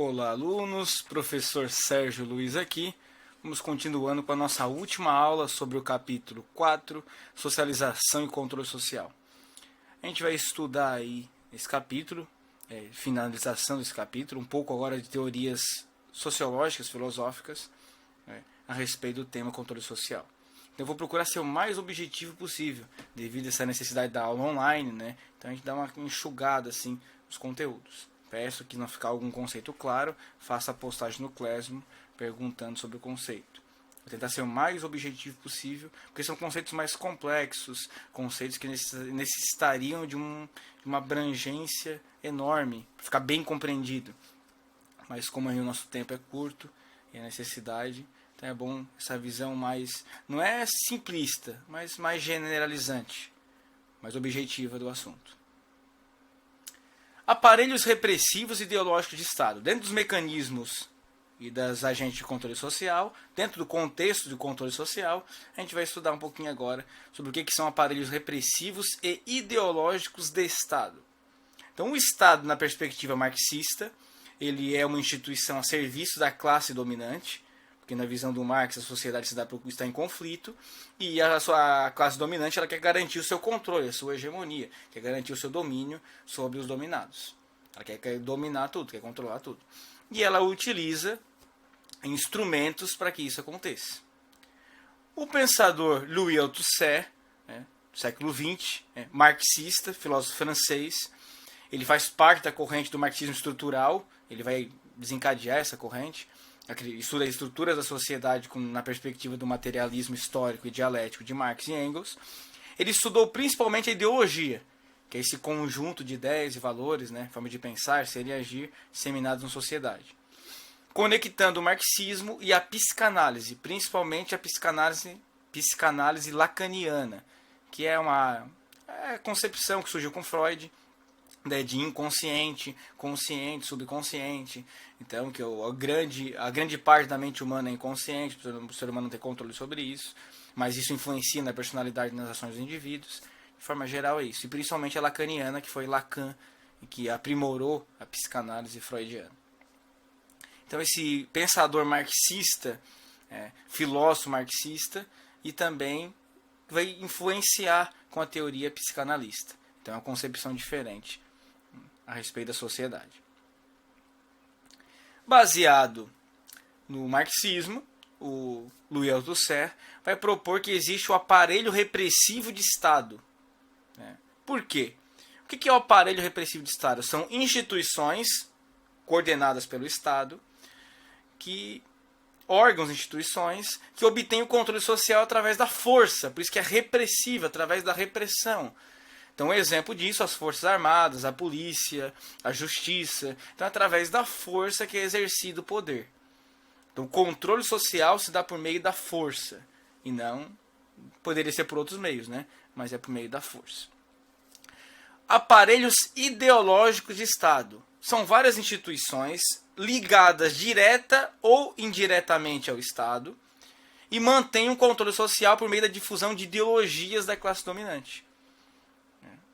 Olá, alunos. Professor Sérgio Luiz aqui. Vamos continuando com a nossa última aula sobre o capítulo 4, Socialização e Controle Social. A gente vai estudar aí esse capítulo, finalização desse capítulo, um pouco agora de teorias sociológicas, filosóficas, a respeito do tema controle social. Então eu vou procurar ser o mais objetivo possível, devido a essa necessidade da aula online, né? Então a gente dá uma enxugada assim nos conteúdos. Peço que não ficar algum conceito claro, faça a postagem no Classroom perguntando sobre o conceito. Vou tentar ser o mais objetivo possível, porque são conceitos mais complexos, conceitos que necessitariam de uma abrangência enorme, para ficar bem compreendido. Mas como aí o nosso tempo é curto e a necessidade, então é bom essa visão mais, não é simplista, mas mais generalizante, mais objetiva do assunto. Aparelhos repressivos e ideológicos de Estado. Dentro dos mecanismos e das agentes de controle social, dentro do contexto de controle social, a gente vai estudar um pouquinho agora sobre o que são aparelhos repressivos e ideológicos de Estado. Então, o Estado, na perspectiva marxista, ele é uma instituição a serviço da classe dominante, porque na visão do Marx a sociedade está em conflito, e a classe dominante ela quer garantir o seu controle, a sua hegemonia, quer garantir o seu domínio sobre os dominados. Ela quer dominar tudo, quer controlar tudo. E ela utiliza instrumentos para que isso aconteça. O pensador Louis Althusser, do século XX, marxista, filósofo francês, ele faz parte da corrente do marxismo estrutural, ele vai desencadear essa corrente, estuda as estruturas da sociedade na perspectiva do materialismo histórico e dialético de Marx e Engels. Ele estudou principalmente a ideologia, que é esse conjunto de ideias e valores, forma de pensar, ser e agir, disseminados na sociedade. Conectando o marxismo e a psicanálise, principalmente a psicanálise lacaniana, que é uma concepção que surgiu com Freud, de inconsciente, consciente, subconsciente. Então, que a grande parte da mente humana é inconsciente, o ser humano não tem controle sobre isso, mas isso influencia na personalidade e nas ações dos indivíduos. De forma geral é isso. E principalmente a lacaniana, que foi Lacan, que aprimorou a psicanálise freudiana. Então, esse pensador marxista, filósofo marxista, e também vai influenciar com a teoria psicanalista. Então, é uma concepção diferente a respeito da sociedade. Baseado no marxismo, o Louis Althusser vai propor que existe o aparelho repressivo de Estado. Por quê? O que é o aparelho repressivo de Estado? São instituições coordenadas pelo Estado, órgãos, instituições, que obtêm o controle social através da força, por isso que é repressivo, através da repressão. Então, um exemplo disso, as Forças Armadas, a polícia, a justiça. Então, através da força que é exercido o poder. Então, o controle social se dá por meio da força. E não poderia ser por outros meios, mas é por meio da força. Aparelhos ideológicos de Estado. São várias instituições ligadas direta ou indiretamente ao Estado e mantêm um controle social por meio da difusão de ideologias da classe dominante.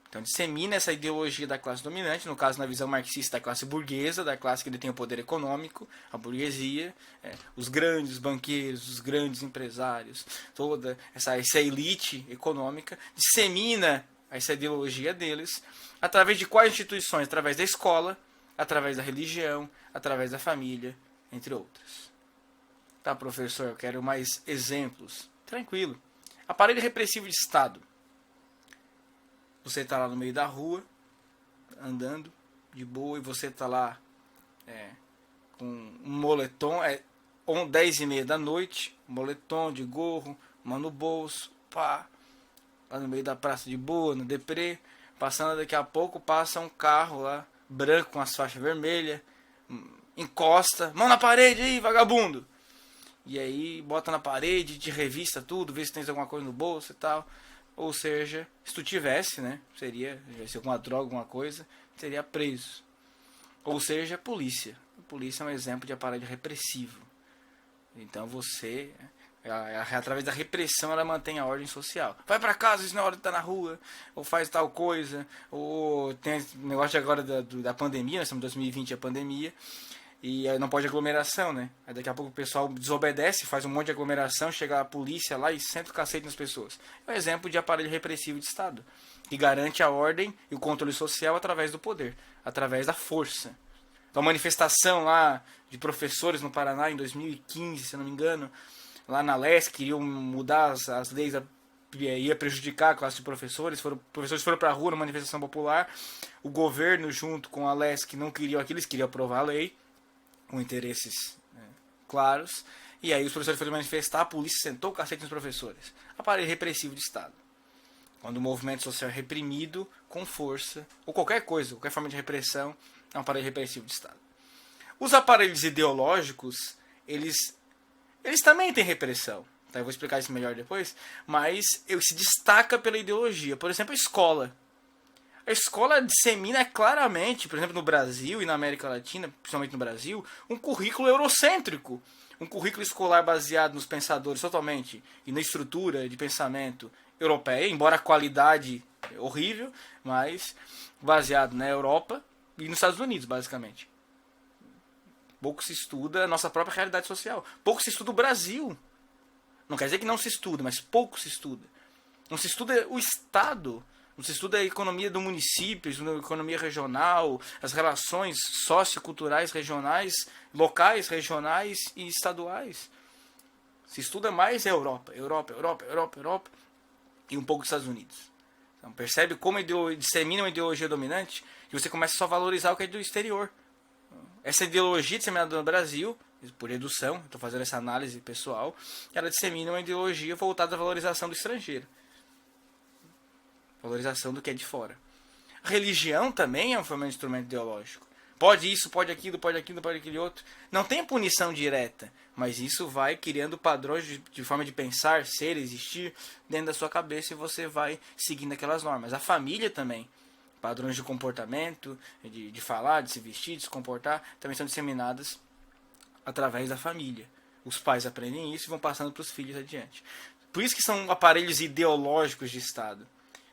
Então, dissemina essa ideologia da classe dominante, no caso, na visão marxista, da classe burguesa, da classe que detém o poder econômico, a burguesia, os grandes banqueiros, os grandes empresários, toda essa elite econômica, dissemina essa ideologia deles, através de quais instituições? Através da escola, através da religião, através da família, entre outras. Tá, professor, eu quero mais exemplos. Tranquilo. Aparelho repressivo de Estado. Você está lá no meio da rua, andando de boa, e você está lá com um moletom, 10h30 da noite, moletom de gorro, mão no bolso, lá no meio da praça de boa, no deprê, passando, daqui a pouco passa um carro lá, branco com as faixas vermelhas, encosta, mão na parede aí, vagabundo! E aí bota na parede, te revista tudo, vê se tem alguma coisa no bolso e tal. Ou seja, se tu tivesse, seria alguma droga, alguma coisa, seria preso. Ou seja, polícia. A polícia é um exemplo de aparelho repressivo. Então você, através da repressão, ela mantém a ordem social. Vai pra casa, isso não é hora de estar na rua, ou faz tal coisa, ou tem negócio agora da pandemia, nós estamos em 2020, a pandemia, E aí não pode aglomeração, né? Aí daqui a pouco o pessoal desobedece, faz um monte de aglomeração, chega a polícia lá e senta o cacete nas pessoas. É um exemplo de aparelho repressivo de Estado, que garante a ordem e o controle social através do poder, através da força. Então, a manifestação lá de professores no Paraná em 2015, se não me engano, lá na LESC, queriam mudar as leis, ia prejudicar a classe de professores, professores foram para a rua na manifestação popular, o governo junto com a LESC não queriam aquilo, eles queriam aprovar a lei, com interesses claros, e aí os professores foram manifestar, a polícia sentou o cacete nos professores. Aparelho repressivo de Estado. Quando o movimento social é reprimido com força, ou qualquer coisa, qualquer forma de repressão, é um aparelho repressivo de Estado. Os aparelhos ideológicos, eles também têm repressão. Tá? Eu vou explicar isso melhor depois, mas se destaca pela ideologia. Por exemplo, a escola. A escola dissemina claramente, por exemplo, no Brasil e na América Latina, principalmente no Brasil, um currículo eurocêntrico. Um currículo escolar baseado nos pensadores totalmente e na estrutura de pensamento europeia, embora a qualidade horrível, mas baseado na Europa e nos Estados Unidos, basicamente. Pouco se estuda a nossa própria realidade social. Pouco se estuda o Brasil. Não quer dizer que não se estuda, mas pouco se estuda. Não se estuda o Estado. Não se estuda a economia do município, a economia regional, as relações socioculturais regionais, locais, regionais e estaduais. Se estuda mais a Europa e um pouco os Estados Unidos. Então, percebe como dissemina uma ideologia dominante e você começa só a valorizar o que é do exterior. Essa ideologia disseminada no Brasil, por redução, estou fazendo essa análise pessoal, ela dissemina uma ideologia voltada à valorização do estrangeiro. Valorização do que é de fora. A religião também é um forma de instrumento ideológico. Pode isso, pode aquilo, pode aquilo, pode aquele outro. Não tem punição direta, mas isso vai criando padrões de forma de pensar, ser, existir dentro da sua cabeça e você vai seguindo aquelas normas. A família também. Padrões de comportamento, de falar, de se vestir, de se comportar, também são disseminadas através da família. Os pais aprendem isso e vão passando para os filhos adiante. Por isso que são aparelhos ideológicos de Estado.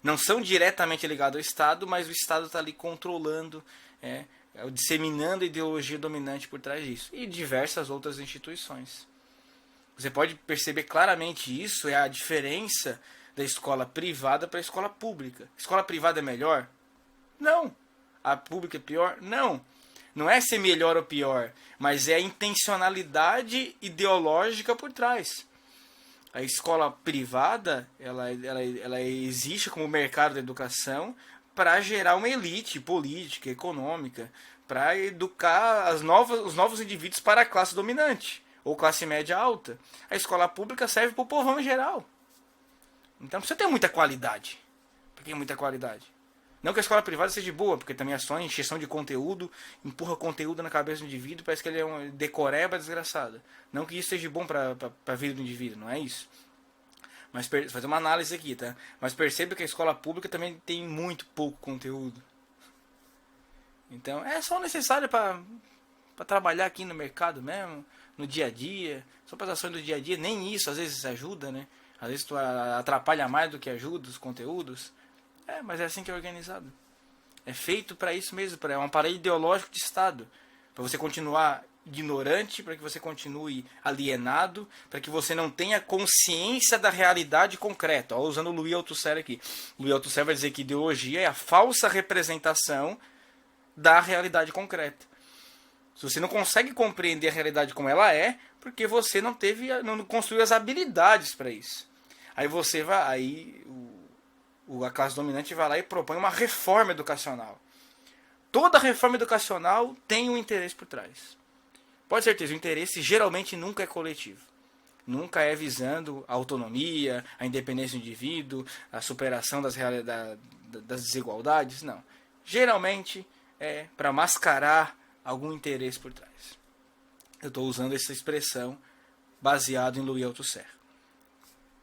Não são diretamente ligados ao Estado, mas o Estado está ali controlando, disseminando a ideologia dominante por trás disso. E diversas outras instituições. Você pode perceber claramente isso, é a diferença da escola privada para a escola pública. A escola privada é melhor? Não. A pública é pior? Não. Não é ser melhor ou pior, mas é a intencionalidade ideológica por trás. A escola privada, ela existe como mercado da educação para gerar uma elite política, econômica, para educar os novos indivíduos para a classe dominante, ou classe média alta. A escola pública serve para o povão em geral. Então precisa ter muita qualidade. Por que muita qualidade? Não que a escola privada seja boa, porque também é só encheção de conteúdo, empurra conteúdo na cabeça do indivíduo, parece que ele é um decoreba desgraçado. Não que isso seja bom para a vida do indivíduo, não é isso. Mas fazer uma análise aqui, tá? Mas perceba que a escola pública também tem muito pouco conteúdo. Então é só necessário para trabalhar aqui no mercado mesmo, no dia a dia, só para as ações do dia a dia, nem isso às vezes ajuda, né? Às vezes tu atrapalha mais do que ajuda os conteúdos. Mas é assim que é organizado. É feito para isso mesmo, é um aparelho ideológico de Estado. Para você continuar ignorante, para que você continue alienado, para que você não tenha consciência da realidade concreta. Ó, usando o Louis Althusser aqui. Louis Althusser vai dizer que ideologia é a falsa representação da realidade concreta. Se você não consegue compreender a realidade como ela é, porque você não construiu as habilidades para isso. Aí você vai... a classe dominante vai lá e propõe uma reforma educacional. Toda reforma educacional tem um interesse por trás. Pode ter certeza, o interesse geralmente nunca é coletivo. Nunca é visando a autonomia, a independência do indivíduo, a superação das desigualdades, não. Geralmente é para mascarar algum interesse por trás. Eu estou usando essa expressão baseado em Louis Althusser.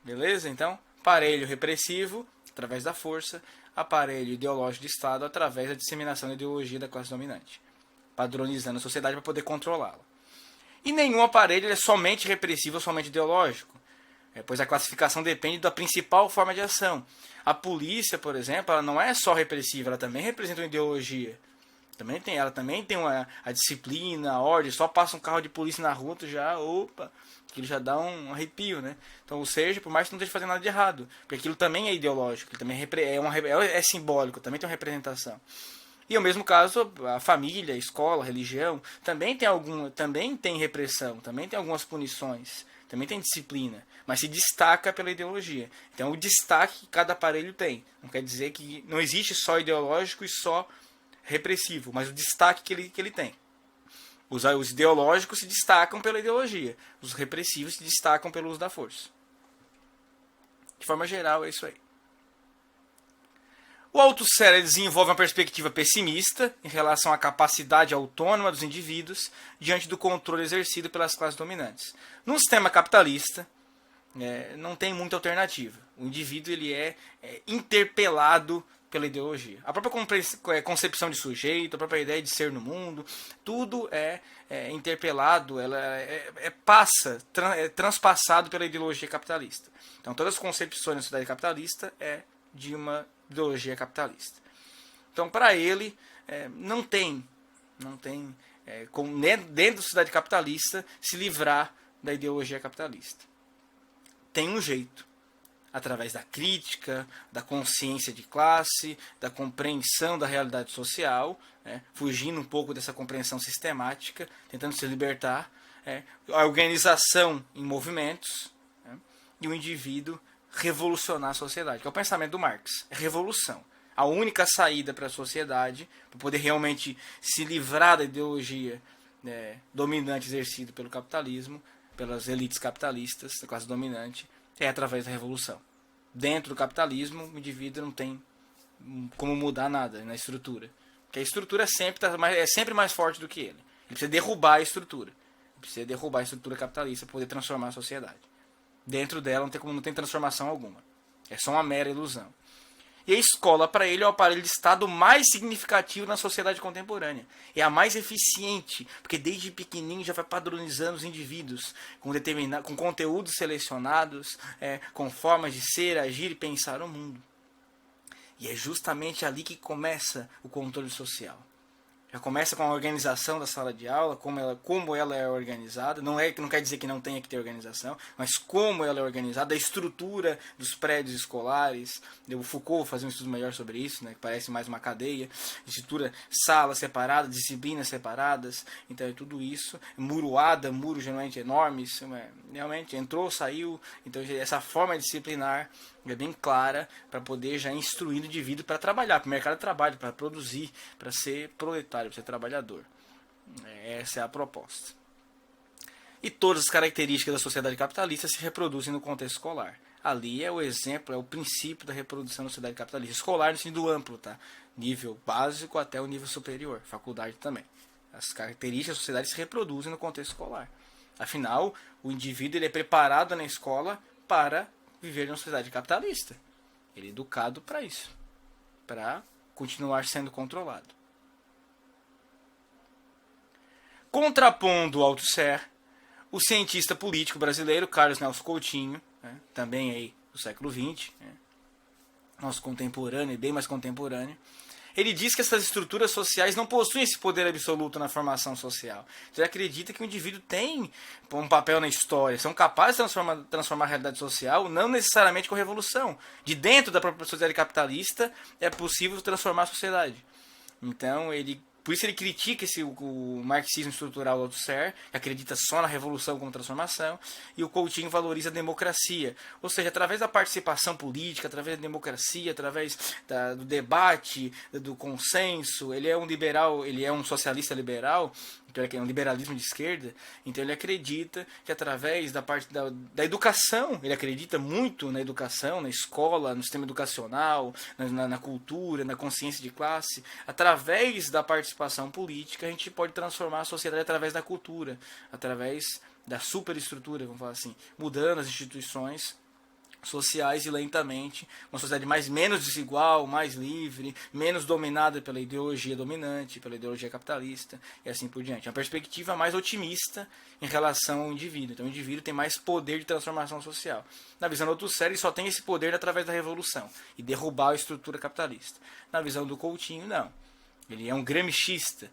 Beleza? Então, aparelho repressivo através da força, aparelho ideológico de Estado através da disseminação da ideologia da classe dominante, padronizando a sociedade para poder controlá-la. E nenhum aparelho é somente repressivo ou somente ideológico, pois a classificação depende da principal forma de ação. A polícia, por exemplo, ela não é só repressiva, ela também representa uma ideologia. Ela também tem a disciplina, a ordem, só passa um carro de polícia na rua, opa, aquilo já dá um arrepio, né? Então, ou seja, por mais que não esteja fazendo nada de errado, porque aquilo também é ideológico, também é simbólico, também tem uma representação. E ao mesmo caso, a família, a escola, a religião, também tem repressão, também tem algumas punições, também tem disciplina, mas se destaca pela ideologia. Então, o destaque que cada aparelho tem. Não quer dizer que não existe só ideológico e só repressivo, mas o destaque que ele tem. Os ideológicos se destacam pela ideologia, os repressivos se destacam pelo uso da força. De forma geral, é isso aí. O Althusser desenvolve uma perspectiva pessimista em relação à capacidade autônoma dos indivíduos diante do controle exercido pelas classes dominantes. Num sistema capitalista, não tem muita alternativa. O indivíduo ele é interpelado pela ideologia. A própria concepção de sujeito, a própria ideia de ser no mundo, tudo é interpelado, ela é transpassado pela ideologia capitalista. Então todas as concepções da sociedade capitalista é de uma ideologia capitalista. Então para ele não tem como dentro da sociedade capitalista se livrar da ideologia capitalista. Tem um jeito. Através da crítica, da consciência de classe, da compreensão da realidade social, fugindo um pouco dessa compreensão sistemática, tentando se libertar, a organização em movimentos, e o indivíduo revolucionar a sociedade, que é o pensamento do Marx, é revolução. A única saída para a sociedade, para poder realmente se livrar da ideologia dominante exercida pelo capitalismo, pelas elites capitalistas, da classe dominante, é através da revolução. Dentro do capitalismo, o indivíduo não tem como mudar nada na estrutura. Porque a estrutura é sempre mais forte do que ele. Ele precisa derrubar a estrutura. Ele precisa derrubar a estrutura capitalista para poder transformar a sociedade. Dentro dela não tem transformação alguma. É só uma mera ilusão. E a escola, para ele, é o aparelho de Estado mais significativo na sociedade contemporânea. É a mais eficiente, porque desde pequenininho já vai padronizando os indivíduos com conteúdos selecionados, com formas de ser, agir e pensar o mundo. E é justamente ali que começa o controle social. Já começa com a organização da sala de aula, como ela é organizada. Não quer dizer que não tenha que ter organização, mas como ela é organizada, a estrutura dos prédios escolares. O Foucault fazia um estudo melhor sobre isso, que parece mais uma cadeia. Estrutura, salas separadas, disciplinas separadas. Então é tudo isso. Muros geralmente enormes. Realmente entrou, saiu. Então essa forma disciplinar é bem clara para poder já instruir o indivíduo para trabalhar, para o mercado de trabalho, para produzir, para ser proletário, para ser trabalhador. Essa é a proposta. E todas as características da sociedade capitalista se reproduzem no contexto escolar. Ali é o exemplo, é o princípio da reprodução da sociedade capitalista. Escolar no sentido amplo, tá? Nível básico até o nível superior, faculdade também. As características da sociedade se reproduzem no contexto escolar. Afinal, o indivíduo ele é preparado na escola para viver numa sociedade capitalista. Ele é educado para isso, para continuar sendo controlado. Contrapondo o Althusser, o cientista político brasileiro Carlos Nelson Coutinho, também aí do século XX, nosso contemporâneo, bem mais contemporâneo, ele diz que essas estruturas sociais não possuem esse poder absoluto na formação social. Ele acredita que o indivíduo tem um papel na história, são capazes de transformar a realidade social, não necessariamente com revolução. De dentro da própria sociedade capitalista é possível transformar a sociedade. Então, por isso ele critica o marxismo estrutural do Althusser, que acredita só na revolução como transformação, e o Coutinho valoriza a democracia. Ou seja, através da participação política, através da democracia, através do debate, do consenso. Ele é um liberal, ele é um socialista liberal, então é um liberalismo de esquerda. Então ele acredita que através da parte da educação, ele acredita muito na educação, na escola, no sistema educacional, na cultura, na consciência de classe. Através da participação política, a gente pode transformar a sociedade através da cultura, através da superestrutura, vamos falar assim, mudando as instituições sociais e lentamente, uma sociedade menos desigual, mais livre, menos dominada pela ideologia dominante, pela ideologia capitalista e assim por diante. Uma perspectiva mais otimista em relação ao indivíduo. Então o indivíduo tem mais poder de transformação social. Na visão do Althusser, ele só tem esse poder através da revolução e derrubar a estrutura capitalista. Na visão do Coutinho, não. Ele é um gramscista.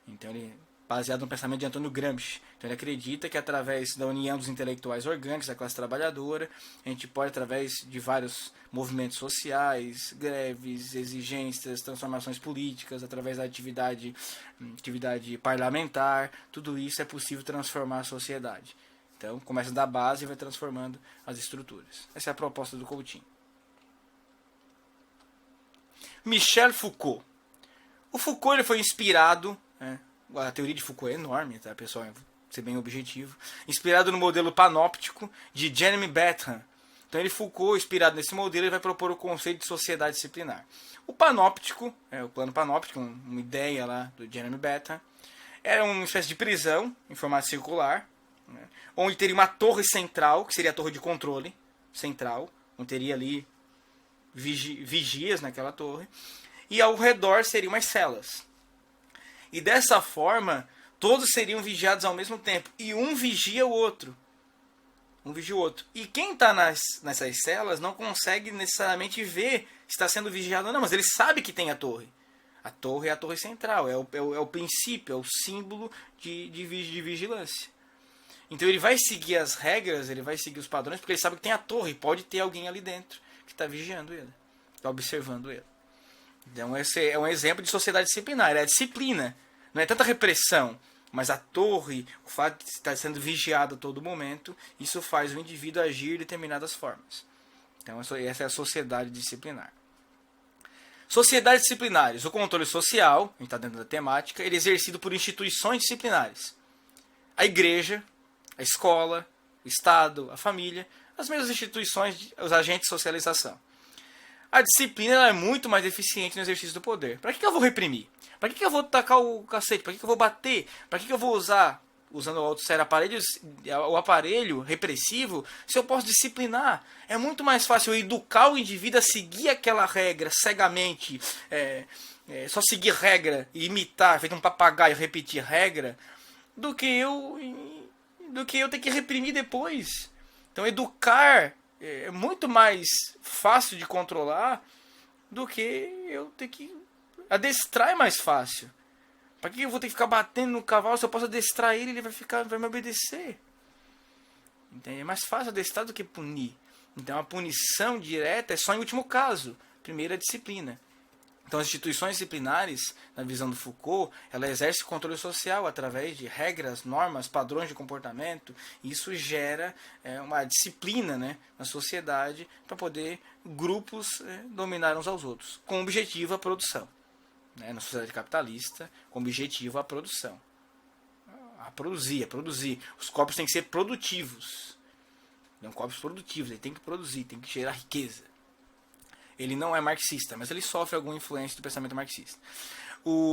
Então ele baseado no pensamento de Antônio Gramsci. Então ele acredita que através da união dos intelectuais orgânicos, da classe trabalhadora, a gente pode, através de vários movimentos sociais, greves, exigências, transformações políticas, através da atividade parlamentar, tudo isso é possível transformar a sociedade. Então começa da base e vai transformando as estruturas. Essa é a proposta do Coutinho. Michel Foucault. O Foucault ele foi inspirado, a teoria de Foucault é enorme, tá, pessoal? Ser bem objetivo. Inspirado no modelo panóptico de Jeremy Bentham. Então Foucault, inspirado nesse modelo, ele vai propor o conceito de sociedade disciplinar. O panóptico, o plano panóptico, uma ideia lá do Jeremy Bentham, era uma espécie de prisão em formato circular, onde teria uma torre central, que seria a torre de controle central, onde teria ali vigias naquela torre, e ao redor seriam umas celas. E dessa forma, todos seriam vigiados ao mesmo tempo. E um vigia o outro. Um vigia o outro. E quem está nessas celas não consegue necessariamente ver se está sendo vigiado ou não. Mas ele sabe que tem a torre. A torre é a torre central. É o princípio, é o símbolo de vigilância. Então ele vai seguir as regras, ele vai seguir os padrões, porque ele sabe que tem a torre. Pode ter alguém ali dentro que está vigiando ele. Está observando ele. Então esse é um exemplo de sociedade disciplinar. É a disciplina. Não é tanta repressão, mas a torre, o fato de estar sendo vigiado a todo momento, isso faz o indivíduo agir de determinadas formas. Então essa é a sociedade disciplinar. Sociedades disciplinares. O controle social, a gente está dentro da temática, ele é exercido por instituições disciplinares. A igreja, a escola, o Estado, a família, as mesmas instituições, os agentes de socialização. A disciplina ela é muito mais eficiente no exercício do poder. Para que eu vou reprimir? Para que eu vou tacar o cacete? Para que eu vou bater? Para que eu vou usando o aparelho repressivo, se eu posso disciplinar? É muito mais fácil eu educar o indivíduo a seguir aquela regra cegamente, só seguir regra e imitar, feito um papagaio, repetir regra, do que eu ter que reprimir depois. Então educar é muito mais fácil de controlar do que eu ter que adestrar. É mais fácil. Para que eu vou ter que ficar batendo no cavalo? Se eu posso adestrar ele, ele vai me obedecer. Entende? É mais fácil adestrar do que punir. Então a punição direta é só em último caso. Primeiro a disciplina. Então as instituições disciplinares, na visão do Foucault, ela exerce controle social através de regras, normas, padrões de comportamento. E isso gera uma disciplina, na sociedade para poder grupos dominar uns aos outros, com objetivo a produção. Na sociedade capitalista, com objetivo a produção. A produzir. Os corpos têm que ser produtivos. Não corpos produtivos, ele tem que produzir, tem que gerar riqueza. Ele não é marxista, mas ele sofre alguma influência do pensamento marxista.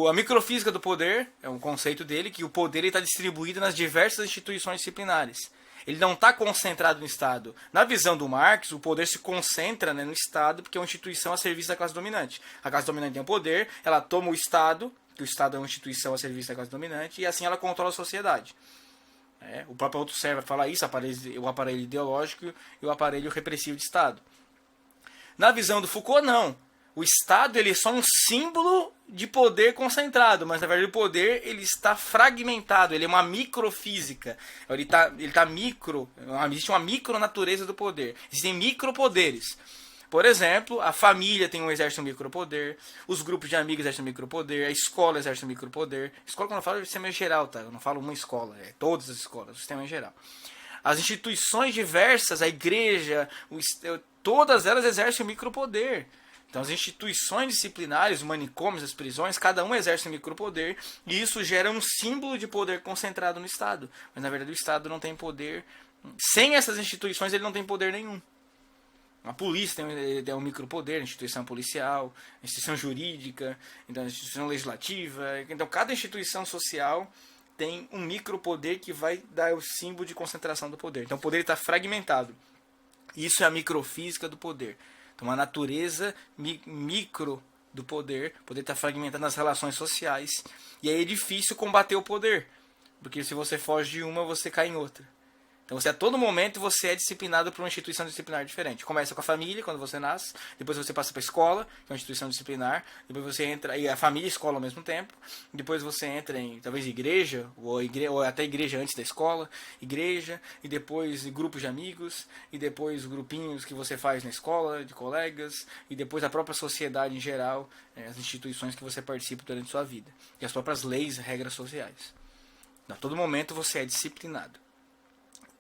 A microfísica do poder é um conceito dele, que o poder está distribuído nas diversas instituições disciplinares. Ele não está concentrado no Estado. Na visão do Marx, o poder se concentra no Estado, porque é uma instituição a serviço da classe dominante. A classe dominante tem o poder, ela toma o Estado, que o Estado é uma instituição a serviço da classe dominante, e assim ela controla a sociedade. O próprio Althusser fala isso, o aparelho ideológico e o aparelho repressivo de Estado. Na visão do Foucault, não. O Estado ele é só um símbolo de poder concentrado, mas na verdade o poder ele está fragmentado, ele é uma microfísica. Ele tá micro, existe uma micronatureza do poder. Existem micropoderes. Por exemplo, a família exerce um micropoder, os grupos de amigos exercem um micropoder, a escola exerce um micropoder. Escola, quando eu falo, é o sistema em geral, tá? Eu não falo uma escola, é todas as escolas, o sistema em geral. As instituições diversas, a igreja, todas elas exercem um micropoder. Então as instituições disciplinares, os manicômios, as prisões, cada um exerce um micropoder, e isso gera um símbolo de poder concentrado no Estado. Mas na verdade o Estado não tem poder. Sem essas instituições ele não tem poder nenhum. A polícia tem um micropoder, a instituição policial, a instituição jurídica, então a instituição legislativa. Então cada instituição social tem um micropoder que vai dar o símbolo de concentração do poder. Então o poder está fragmentado. Isso é a microfísica do poder. Então a natureza micro do poder está fragmentado nas relações sociais. E aí é difícil combater o poder. Porque se você foge de uma, você cai em outra. Então você a todo momento você é disciplinado por uma instituição disciplinar diferente. Começa com a família, quando você nasce, depois você passa para a escola, que é uma instituição disciplinar, depois você entra, e a família e a escola ao mesmo tempo, depois você entra em talvez igreja, ou até igreja antes da escola, igreja, e depois grupos de amigos, e depois grupinhos que você faz na escola, de colegas, e depois a própria sociedade em geral, as instituições que você participa durante a sua vida, e as próprias leis e regras sociais. A todo momento você é disciplinado.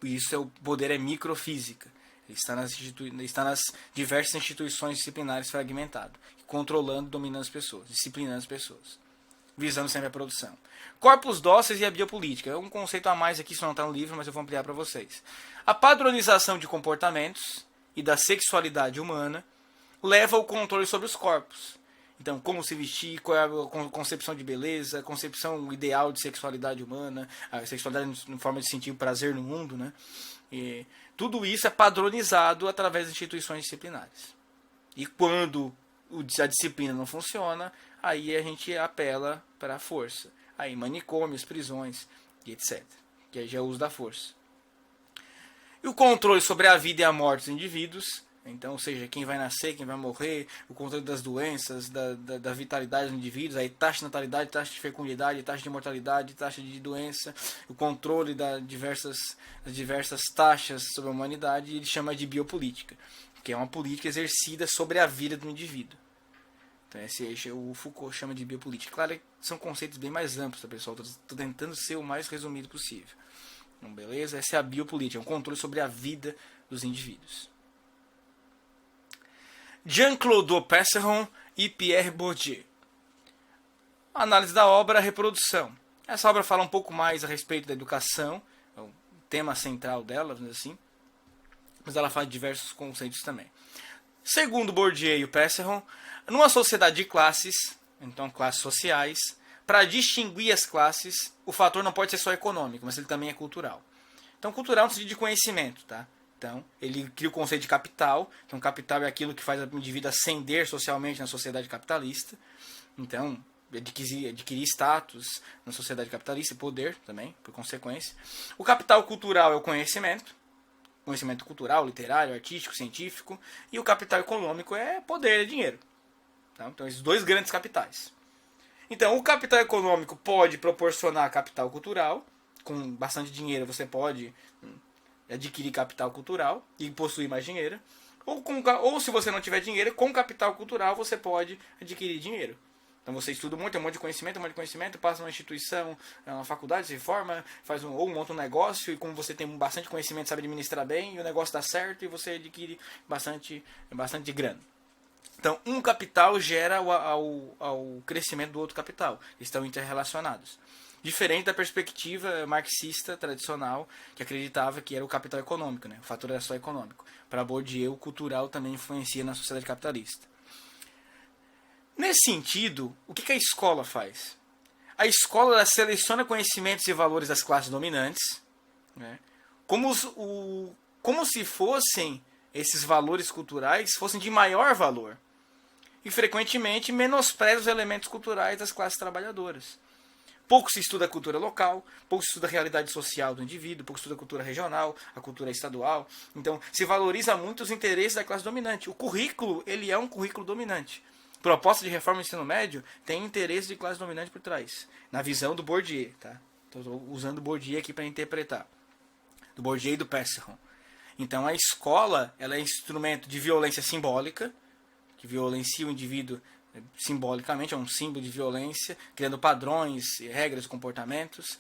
Isso o poder é microfísica. Ele está nas diversas instituições disciplinares fragmentado, controlando, dominando as pessoas, disciplinando as pessoas, visando sempre a produção. Corpos dóceis e a biopolítica. É um conceito a mais aqui, isso não está no livro, mas eu vou ampliar para vocês. A padronização de comportamentos e da sexualidade humana leva ao controle sobre os corpos. Então, como se vestir, qual é a concepção de beleza, a concepção ideal de sexualidade humana, a sexualidade em forma de sentir prazer no mundo, né? E tudo isso é padronizado através das instituições disciplinares. E quando a disciplina não funciona, aí a gente apela para a força. Aí manicômios, prisões e etc. Que aí já é o uso da força. E o controle sobre a vida e a morte dos indivíduos. Então, ou seja, quem vai nascer, quem vai morrer, o controle das doenças, da vitalidade dos indivíduos, aí taxa de natalidade, taxa de fecundidade, taxa de mortalidade, taxa de doença, o controle das diversas taxas sobre a humanidade, ele chama de biopolítica, que é uma política exercida sobre a vida do indivíduo. Então, esse o Foucault chama de biopolítica. Claro que são conceitos bem mais amplos, tá, pessoal? Estou tentando ser o mais resumido possível. Então, beleza? Essa é a biopolítica, é um controle sobre a vida dos indivíduos. Jean-Claude Pesseron e Pierre Bourdieu. Análise da obra, reprodução. Essa obra fala um pouco mais a respeito da educação, é o tema central dela, vamos dizer assim, mas ela fala de diversos conceitos também. Segundo Bourdieu e Pesseron, numa sociedade de classes, então classes sociais, para distinguir as classes, o fator não pode ser só econômico, mas ele também é cultural. Então, cultural no sentido de conhecimento, tá? Então, ele cria o conceito de capital. Então, capital é aquilo que faz o indivíduo ascender socialmente na sociedade capitalista. Então, adquirir status na sociedade capitalista e poder também, por consequência. O capital cultural é o conhecimento. Conhecimento cultural, literário, artístico, científico. E o capital econômico é poder, é dinheiro. Tá? Então, esses dois grandes capitais. Então, o capital econômico pode proporcionar capital cultural. Com bastante dinheiro você pode adquirir capital cultural e possuir mais dinheiro. Ou se você não tiver dinheiro, com capital cultural você pode adquirir dinheiro. Então você estuda muito, tem um monte de conhecimento, passa numa instituição, uma faculdade, se forma, ou monta um negócio, e como você tem bastante conhecimento, sabe administrar bem, e o negócio dá certo, e você adquire bastante grana. Então, um capital gera ao crescimento do outro capital. Estão interrelacionados. Diferente da perspectiva marxista tradicional, que acreditava que era o capital econômico, né? O fator era só econômico. Para Bourdieu, o cultural também influencia na sociedade capitalista. Nesse sentido, o que a escola faz? A escola ela seleciona conhecimentos e valores das classes dominantes, né? Como se fossem esses valores culturais fossem de maior valor. E frequentemente menospreza os elementos culturais das classes trabalhadoras. Pouco se estuda a cultura local, pouco se estuda a realidade social do indivíduo, pouco se estuda a cultura regional, a cultura estadual. Então, se valoriza muito os interesses da classe dominante. O currículo, ele é um currículo dominante. Proposta de reforma do ensino médio tem interesse de classe dominante por trás. Na visão do Bourdieu, tá? Estou usando o Bourdieu aqui para interpretar. Do Bourdieu e do Pesseron. Então, a escola, ela é instrumento de violência simbólica, que violencia o indivíduo simbolicamente, é um símbolo de violência, criando padrões, regras, comportamentos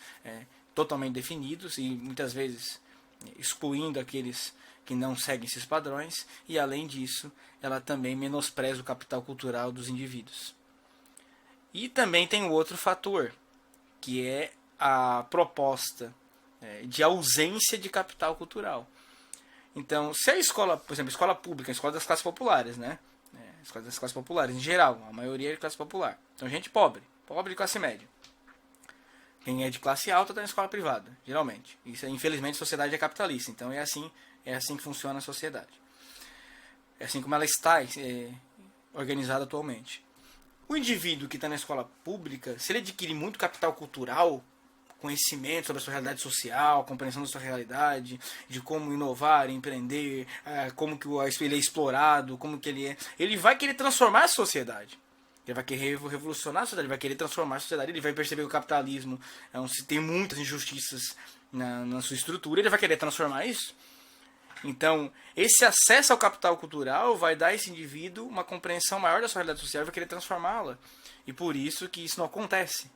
totalmente definidos e muitas vezes excluindo aqueles que não seguem esses padrões, e além disso, ela também menospreza o capital cultural dos indivíduos. E também tem um outro fator, que é a proposta de ausência de capital cultural. Então, se a escola, por exemplo, escola pública, a escola das classes populares, né? Escolas das classes populares, em geral, a maioria é de classe popular. Então, gente pobre de classe média. Quem é de classe alta está na escola privada, geralmente. Isso, infelizmente, a sociedade é capitalista, então é assim que funciona a sociedade. É assim como ela está organizada atualmente. O indivíduo que está na escola pública, se ele adquirir muito capital cultural, conhecimento sobre a sua realidade social, compreensão da sua realidade, de como inovar, empreender, como que ele é explorado, como que ele é. Ele vai querer transformar a sociedade. Ele vai querer revolucionar a sociedade, ele vai querer transformar a sociedade, ele vai perceber que o capitalismo tem muitas injustiças na sua estrutura, ele vai querer transformar isso. Então, esse acesso ao capital cultural vai dar a esse indivíduo uma compreensão maior da sua realidade social e vai querer transformá-la. E por isso que isso não acontece.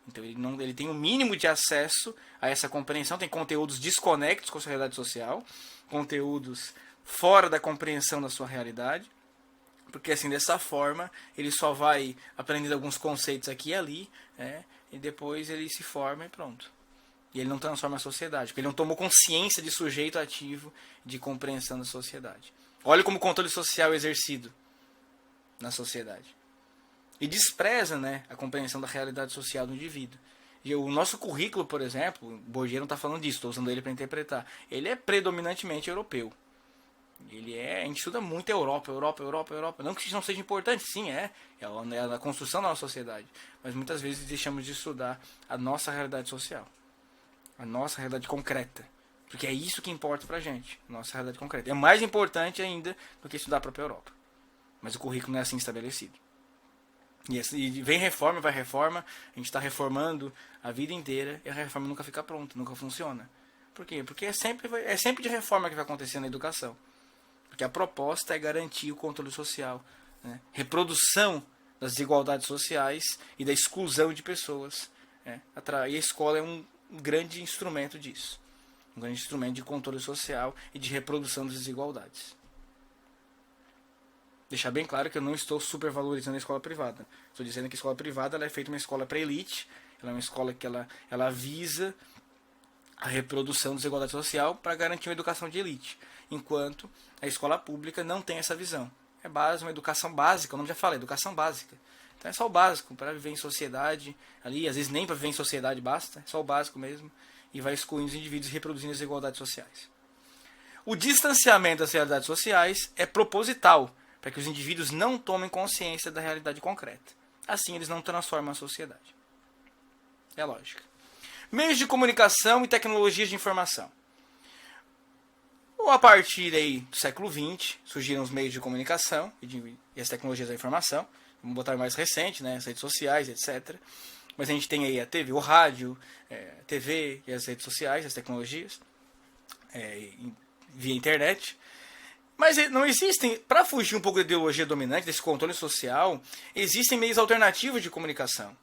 Então, ele tem um mínimo de acesso a essa compreensão, tem conteúdos desconectos com a sua realidade social, conteúdos fora da compreensão da sua realidade, porque assim, dessa forma, ele só vai aprendendo alguns conceitos aqui e ali, e depois ele se forma e pronto. E ele não transforma a sociedade, porque ele não tomou consciência de sujeito ativo, de compreensão da sociedade. Olha como o controle social é exercido na sociedade. E despreza, né, a compreensão da realidade social do indivíduo. E o nosso currículo, por exemplo, o Bourdieu não está falando disso, estou usando ele para interpretar. Ele é predominantemente europeu. A gente estuda muito Europa. Não que isso não seja importante, sim, é a construção da nossa sociedade. Mas muitas vezes deixamos de estudar a nossa realidade social. A nossa realidade concreta. Porque é isso que importa pra gente. Nossa realidade concreta. É mais importante ainda do que estudar a própria Europa. Mas o currículo não é assim estabelecido. E vem reforma, vai reforma. A gente está reformando a vida inteira e a reforma nunca fica pronta, nunca funciona. Por quê? Porque é sempre de reforma que vai acontecer na educação. Porque a proposta é garantir o controle social. Né? Reprodução das desigualdades sociais e da exclusão de pessoas. E a escola é um grande instrumento disso. Um grande instrumento de controle social e de reprodução das desigualdades. Deixar bem claro que eu não estou supervalorizando a escola privada. Estou dizendo que a escola privada ela é feita uma escola para elite. Ela é uma escola que ela visa a reprodução da desigualdade social para garantir uma educação de elite. Enquanto a escola pública não tem essa visão. É uma educação básica, o nome já fala, educação básica. Então é só o básico para viver em sociedade, ali, às vezes nem para viver em sociedade basta, é só o básico mesmo, e vai excluindo os indivíduos e reproduzindo as desigualdades sociais. O distanciamento das realidades sociais é proposital, para que os indivíduos não tomem consciência da realidade concreta. Assim eles não transformam a sociedade. É lógica. Meios de comunicação e tecnologias de informação. A partir aí do século XX, surgiram os meios de comunicação e as tecnologias da informação. Vamos botar mais recente, né, as redes sociais, etc. Mas a gente tem aí a TV, o rádio, a TV e as redes sociais, as tecnologias, via internet. Mas não existem, para fugir um pouco da ideologia dominante, desse controle social, existem meios alternativos de comunicação.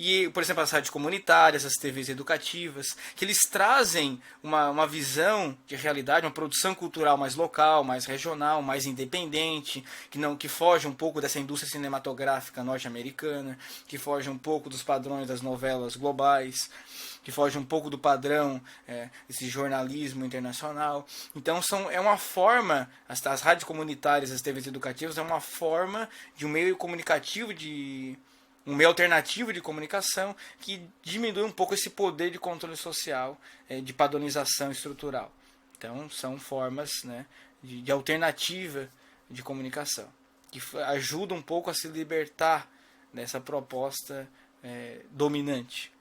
E, por exemplo, as rádios comunitárias, as TVs educativas, que eles trazem uma visão de realidade, uma produção cultural mais local, mais regional, mais independente, que foge um pouco dessa indústria cinematográfica norte-americana, que foge um pouco dos padrões das novelas globais, que foge um pouco do padrão desse jornalismo internacional. Então é uma forma, as rádios comunitárias, as TVs educativas, é uma forma de um meio comunicativo um meio alternativo de comunicação que diminui um pouco esse poder de controle social, de padronização estrutural. Então, são formas, né, de alternativa de comunicação, que ajudam um pouco a se libertar dessa proposta dominante.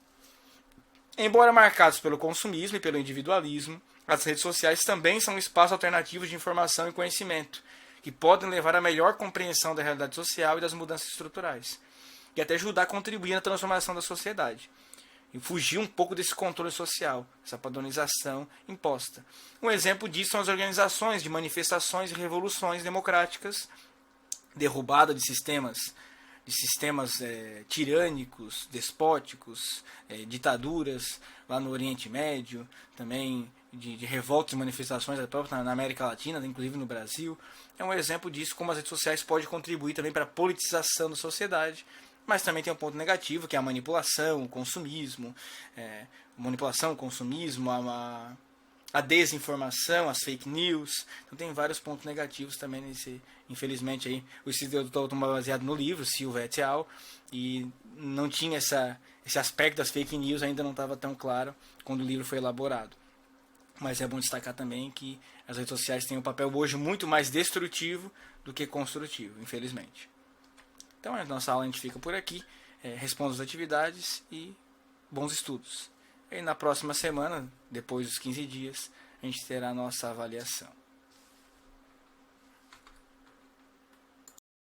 Embora marcados pelo consumismo e pelo individualismo, as redes sociais também são espaços alternativos de informação e conhecimento, que podem levar a melhor compreensão da realidade social e das mudanças estruturais. E até ajudar a contribuir na transformação da sociedade. E fugir um pouco desse controle social, essa padronização imposta. Um exemplo disso são as organizações de manifestações e revoluções democráticas, derrubada de sistemas tirânicos, despóticos, ditaduras lá no Oriente Médio, também de revoltas e manifestações na América Latina, inclusive no Brasil. É um exemplo disso, como as redes sociais podem contribuir também para a politização da sociedade. Mas também tem um ponto negativo, que é a manipulação, o consumismo, a desinformação, as fake news. Então tem vários pontos negativos também nesse, infelizmente aí, o estudo eu estou baseado no livro Silva et al. E não tinha esse aspecto das fake news, ainda não estava tão claro quando o livro foi elaborado. Mas é bom destacar também que as redes sociais têm um papel hoje muito mais destrutivo do que construtivo, infelizmente. Então, a nossa aula a gente fica por aqui. Responda as atividades e bons estudos. E na próxima semana, depois dos 15 dias, a gente terá a nossa avaliação.